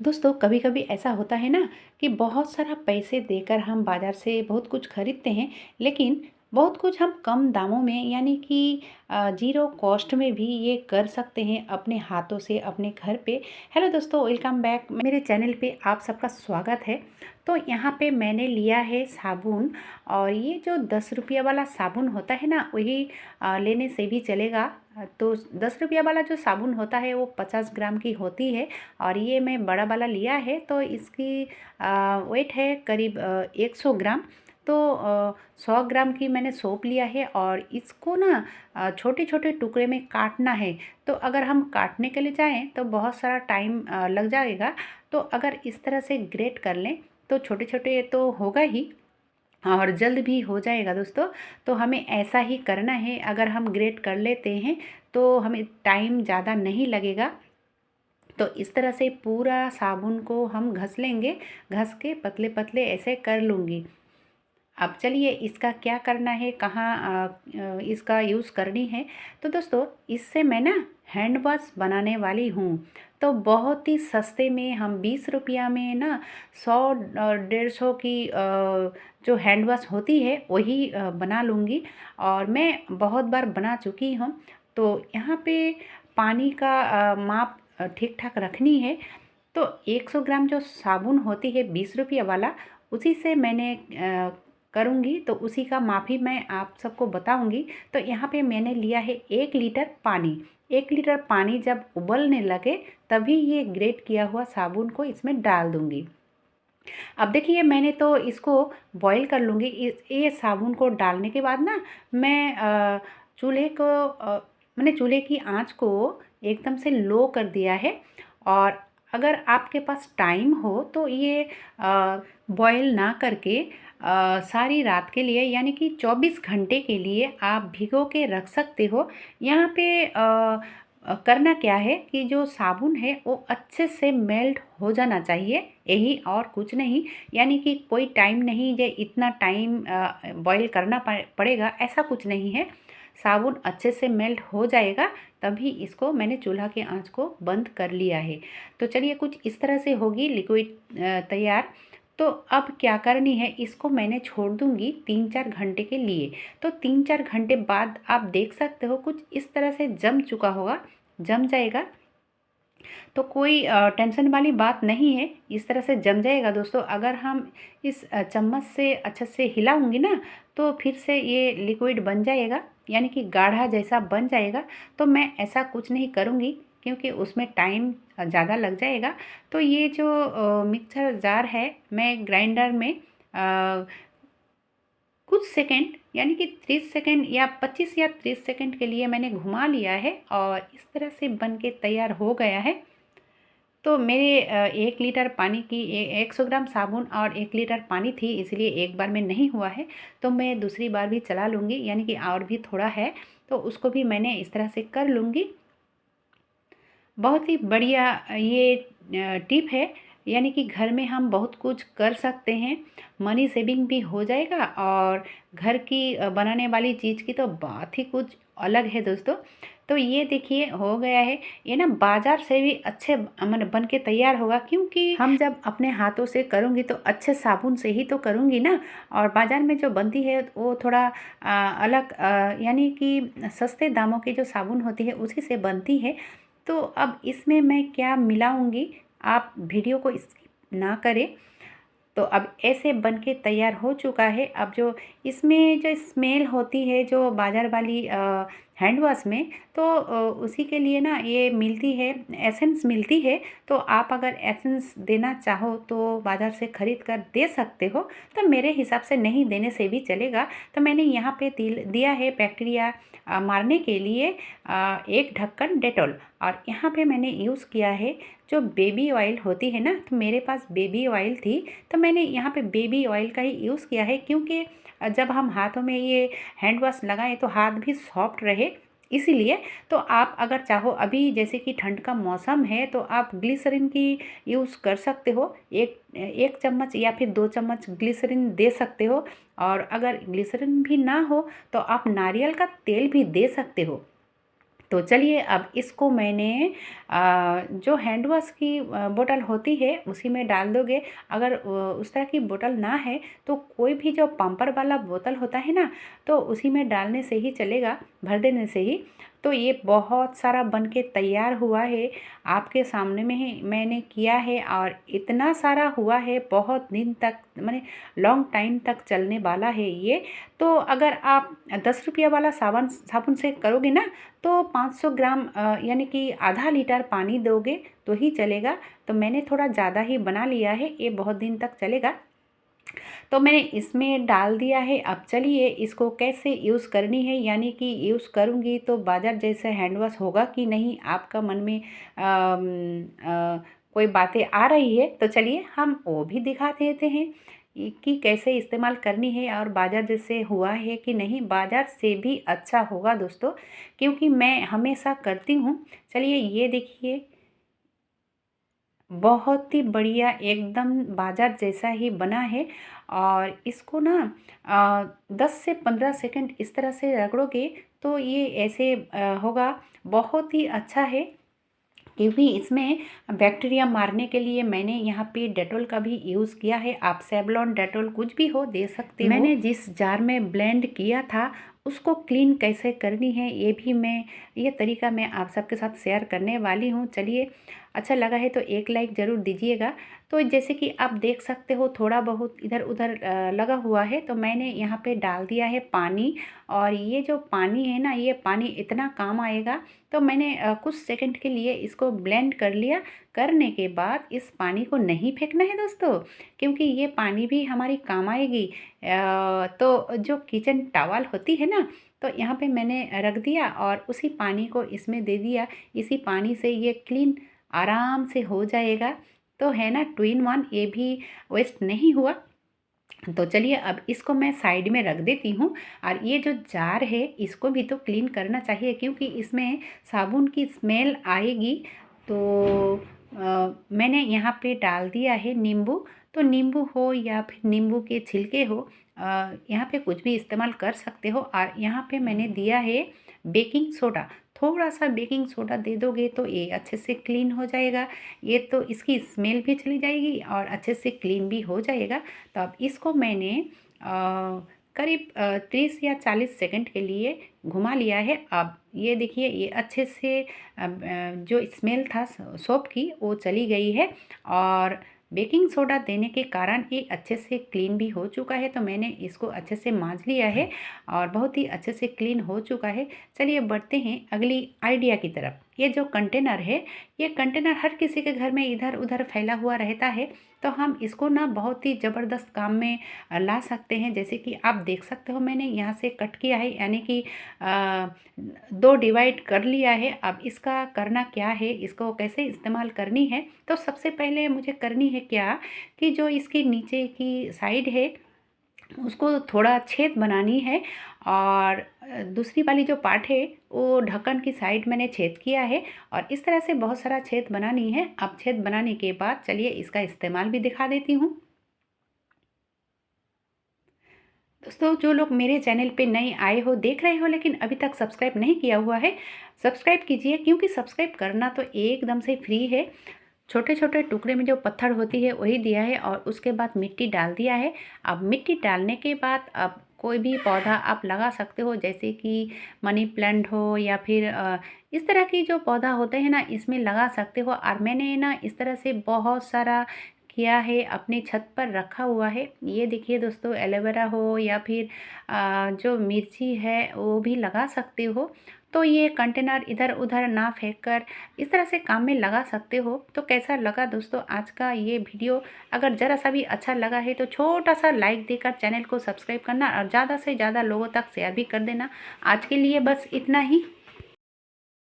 दोस्तों कभी कभी ऐसा होता है ना कि बहुत सारा पैसे देकर हम बाज़ार से बहुत कुछ खरीदते हैं, लेकिन बहुत कुछ हम कम दामों में यानी कि ज़ीरो कॉस्ट में भी ये कर सकते हैं अपने हाथों से अपने घर पे। हेलो दोस्तों, वेलकम बैक मेरे चैनल पे, आप सबका स्वागत है। तो यहाँ पे मैंने लिया है साबुन, और ये जो 10 रुपया वाला साबुन होता है ना, वही लेने से भी चलेगा। तो 10 रुपया वाला जो साबुन होता है वो 50 ग्राम की होती है, और ये मैं बड़ा वाला लिया है तो इसकी वेट है करीब 100 ग्राम। तो 100 ग्राम की मैंने सोप लिया है, और इसको ना छोटे छोटे टुकड़े में काटना है। तो अगर हम काटने के लिए जाएं तो बहुत सारा टाइम लग जाएगा। तो अगर इस तरह से ग्रेट कर लें तो छोटे छोटे तो होगा ही, और जल्द भी हो जाएगा दोस्तों। तो हमें ऐसा ही करना है, अगर हम ग्रेट कर लेते हैं तो हमें टाइम ज़्यादा नहीं लगेगा। तो इस तरह से पूरा साबुन को हम घस लेंगे, घस के पतले पतले ऐसे कर लूँगी। अब चलिए इसका क्या करना है, कहाँ इसका यूज़ करनी है। तो दोस्तों इससे मैं ना हैंड वॉश बनाने वाली हूँ। तो बहुत ही सस्ते में हम 20 रुपया में ना 100 150 की जो हैंड वॉश होती है वही बना लूँगी। और मैं बहुत बार बना चुकी हूँ। तो यहाँ पे पानी का माप ठीक ठाक रखनी है। तो 100 ग्राम जो साबुन होती है 20 रुपया वाला, उसी से मैंने करूँगी, तो उसी का माफ़ी मैं आप सबको बताऊँगी। तो यहाँ पे मैंने लिया है 1 लीटर पानी। 1 लीटर पानी जब उबलने लगे तभी ये ग्रेट किया हुआ साबुन को इसमें डाल दूँगी। अब देखिए मैंने तो इसको बॉईल कर लूँगी। इस ये साबुन को डालने के बाद ना मैं चूल्हे को मैंने चूल्हे की आंच को एकदम से लो कर दिया है। और अगर आपके पास टाइम हो तो ये बॉईल ना करके सारी रात के लिए यानी कि 24 घंटे के लिए आप भिगो के रख सकते हो। यहाँ पे करना क्या है कि जो साबुन है वो अच्छे से मेल्ट हो जाना चाहिए, यही और कुछ नहीं। यानी कि कोई टाइम नहीं, जो इतना टाइम बॉईल करना पड़ेगा, ऐसा कुछ नहीं है। साबुन अच्छे से मेल्ट हो जाएगा तभी इसको मैंने चूल्हा की आंच को बंद कर लिया है। तो चलिए कुछ इस तरह से होगी लिक्विड तैयार। तो अब क्या करनी है, इसको मैंने छोड़ दूंगी 3-4 घंटे के लिए। तो 3-4 घंटे बाद आप देख सकते हो कुछ इस तरह से जम चुका होगा, जम जाएगा। तो कोई टेंशन वाली बात नहीं है, इस तरह से जम जाएगा दोस्तों। अगर हम इस चम्मच से अच्छे से हिलाऊंगी ना तो फिर से ये लिक्विड बन जाएगा, यानी कि गाढ़ा जैसा बन जाएगा। तो मैं ऐसा कुछ नहीं करूँगी क्योंकि उसमें टाइम ज़्यादा लग जाएगा। तो ये जो मिक्सर जार है, मैं ग्राइंडर में कुछ सेकंड यानी कि 30 सेकंड या 25 या 30 सेकंड के लिए मैंने घुमा लिया है, और इस तरह से बन के तैयार हो गया है। तो मेरे 1 लीटर पानी की 100 ग्राम साबुन और 1 लीटर पानी थी, इसलिए एक बार में नहीं हुआ है। तो मैं दूसरी बार भी चला लूँगी, यानी कि और भी थोड़ा है तो उसको भी मैंने इस तरह से कर लूँगी। बहुत ही बढ़िया ये टिप है, यानी कि घर में हम बहुत कुछ कर सकते हैं, मनी सेविंग भी हो जाएगा, और घर की बनाने वाली चीज़ की तो बात ही कुछ अलग है दोस्तों। तो ये देखिए हो गया है। ये ना बाज़ार से भी अच्छे मन बन के तैयार होगा, क्योंकि हम जब अपने हाथों से करूँगी तो अच्छे साबुन से ही तो करूँगी ना। और बाज़ार में जो बनती है वो थोड़ा अलग यानी कि सस्ते दामों की जो साबुन होती है उसी से बनती है। तो अब इसमें मैं क्या मिलाऊंगी, आप वीडियो को स्किप ना करें। तो अब ऐसे बन के तैयार हो चुका है। अब जो इसमें जो स्मेल होती है जो बाज़ार वाली हैंड वॉश में, तो उसी के लिए ना ये मिलती है, एसेंस मिलती है। तो आप अगर एसेंस देना चाहो तो बाज़ार से ख़रीद कर दे सकते हो। तो मेरे हिसाब से नहीं देने से भी चलेगा। तो मैंने यहाँ पे दिया है बैक्टीरिया मारने के लिए एक ढक्कन डेटॉल। और यहाँ पे मैंने यूज़ किया है जो बेबी ऑयल होती है ना, तो मेरे पास बेबी ऑयल थी तो मैंने यहाँ पे बेबी ऑयल का ही यूज़ किया है, क्योंकि जब हम हाथों में ये हैंड वॉश लगाएं तो हाथ भी सॉफ्ट रहे, इसीलिए। तो आप अगर चाहो, अभी जैसे कि ठंड का मौसम है, तो आप ग्लिसरीन की यूज़ कर सकते हो। एक एक चम्मच या फिर 2 चम्मच ग्लिसरीन दे सकते हो। और अगर ग्लिसरीन भी ना हो तो आप नारियल का तेल भी दे सकते हो। तो चलिए अब इसको मैंने जो हैंड वॉश की बोतल होती है उसी में डाल दोगे। अगर उस तरह की बोतल ना है तो कोई भी जो पंपर वाला बोतल होता है ना, तो उसी में डालने से ही चलेगा, भर देने से ही। तो ये बहुत सारा बन के तैयार हुआ है, आपके सामने में ही मैंने किया है और इतना सारा हुआ है, बहुत दिन तक माने लॉन्ग टाइम तक चलने वाला है ये। तो अगर आप 10 रुपया वाला साबुन से करोगे ना, तो 500 ग्राम यानी कि आधा लीटर पानी दोगे तो ही चलेगा। तो मैंने थोड़ा ज़्यादा ही बना लिया है, ये बहुत दिन तक चलेगा। तो मैंने इसमें डाल दिया है। अब चलिए इसको कैसे यूज़ करनी है, यानी कि यूज़ करूँगी तो बाजार जैसे हैंड वॉश होगा कि नहीं, आपका मन में कोई बातें आ रही है तो चलिए हम वो भी दिखा देते हैं कि कैसे इस्तेमाल करनी है और बाजार जैसे हुआ है कि नहीं। बाजार से भी अच्छा होगा दोस्तों, क्योंकि मैं हमेशा करती हूँ। चलिए ये देखिए, बहुत ही बढ़िया एकदम बाजार जैसा ही बना है। और इसको ना 10 से 15 सेकंड इस तरह से रगड़ोगे तो ये ऐसे होगा, बहुत ही अच्छा है। क्योंकि इसमें बैक्टीरिया मारने के लिए मैंने यहाँ पे डेटॉल का भी यूज़ किया है। आप सेवलॉन डेटॉल कुछ भी हो दे सकते हो। मैंने जिस जार में ब्लेंड किया था उसको क्लीन कैसे करनी है ये तरीका मैं आप सबके साथ शेयर करने वाली हूँ। चलिए, अच्छा लगा है तो एक लाइक ज़रूर दीजिएगा। तो जैसे कि आप देख सकते हो थोड़ा बहुत इधर उधर लगा हुआ है, तो मैंने यहाँ पे डाल दिया है पानी। और ये जो पानी है ना, ये पानी इतना काम आएगा। तो मैंने कुछ सेकंड के लिए इसको ब्लेंड कर लिया। करने के बाद इस पानी को नहीं फेंकना है दोस्तों, क्योंकि ये पानी भी हमारी काम आएगी। तो जो किचन टॉवल होती है ना, तो यहाँ पे मैंने रख दिया और उसी पानी को इसमें दे दिया। इसी पानी से ये क्लीन आराम से हो जाएगा। तो है ना 2 in 1, ये भी वेस्ट नहीं हुआ। तो चलिए अब इसको मैं साइड में रख देती हूँ। और ये जो जार है इसको भी तो क्लीन करना चाहिए, क्योंकि इसमें साबुन की स्मेल आएगी। तो मैंने यहाँ पे डाल दिया है नींबू। तो नींबू हो या फिर नींबू के छिलके हो, यहाँ पे कुछ भी इस्तेमाल कर सकते हो। और यहाँ पे मैंने दिया है बेकिंग सोडा। थोड़ा सा बेकिंग सोडा दे दोगे तो ये अच्छे से क्लीन हो जाएगा। ये तो इसकी स्मेल भी चली जाएगी और अच्छे से क्लीन भी हो जाएगा। तो अब इसको मैंने करीब 30 या 40 सेकंड के लिए घुमा लिया है। अब ये देखिए, ये अच्छे से जो स्मेल था सोप की वो चली गई है। और बेकिंग सोडा देने के कारण ये अच्छे से क्लीन भी हो चुका है। तो मैंने इसको अच्छे से मांज लिया है और बहुत ही अच्छे से क्लीन हो चुका है। चलिए बढ़ते हैं अगली आइडिया की तरफ। ये जो कंटेनर है, ये कंटेनर हर किसी के घर में इधर उधर फैला हुआ रहता है। तो हम इसको ना बहुत ही ज़बरदस्त काम में ला सकते हैं। जैसे कि आप देख सकते हो मैंने यहाँ से कट किया है, यानी कि 2 डिवाइड कर लिया है। अब इसका करना क्या है, इसको कैसे इस्तेमाल करनी है, तो सबसे पहले मुझे करनी है क्या कि जो इसकी नीचे की साइड है उसको थोड़ा छेद बनानी है। और दूसरी वाली जो पार्ट है वो ढक्कन की साइड मैंने छेद किया है। और इस तरह से बहुत सारा छेद बनानी है। अब छेद बनाने के बाद चलिए इसका इस्तेमाल भी दिखा देती हूँ। दोस्तों, जो लोग मेरे चैनल पे नए आए हो, देख रहे हो लेकिन अभी तक सब्सक्राइब नहीं किया हुआ है, सब्सक्राइब कीजिए, क्योंकि सब्सक्राइब करना तो एकदम से फ्री है। छोटे छोटे टुकड़े में जो पत्थर होती है वही दिया है और उसके बाद मिट्टी डाल दिया है। अब मिट्टी डालने के बाद अब कोई भी पौधा आप लगा सकते हो, जैसे कि मनी प्लांट हो या फिर इस तरह की जो पौधा होते हैं ना, इसमें लगा सकते हो। और मैंने ना इस तरह से बहुत सारा किया है, अपनी छत पर रखा हुआ है। ये देखिए दोस्तों, एलोवेरा हो या फिर जो मिर्ची है वो भी लगा सकते हो। तो ये कंटेनर इधर उधर ना फेंक कर इस तरह से काम में लगा सकते हो। तो कैसा लगा दोस्तों आज का ये वीडियो? अगर ज़रा सा भी अच्छा लगा है तो छोटा सा लाइक देकर चैनल को सब्सक्राइब करना और ज़्यादा से ज़्यादा लोगों तक शेयर भी कर देना। आज के लिए बस इतना ही।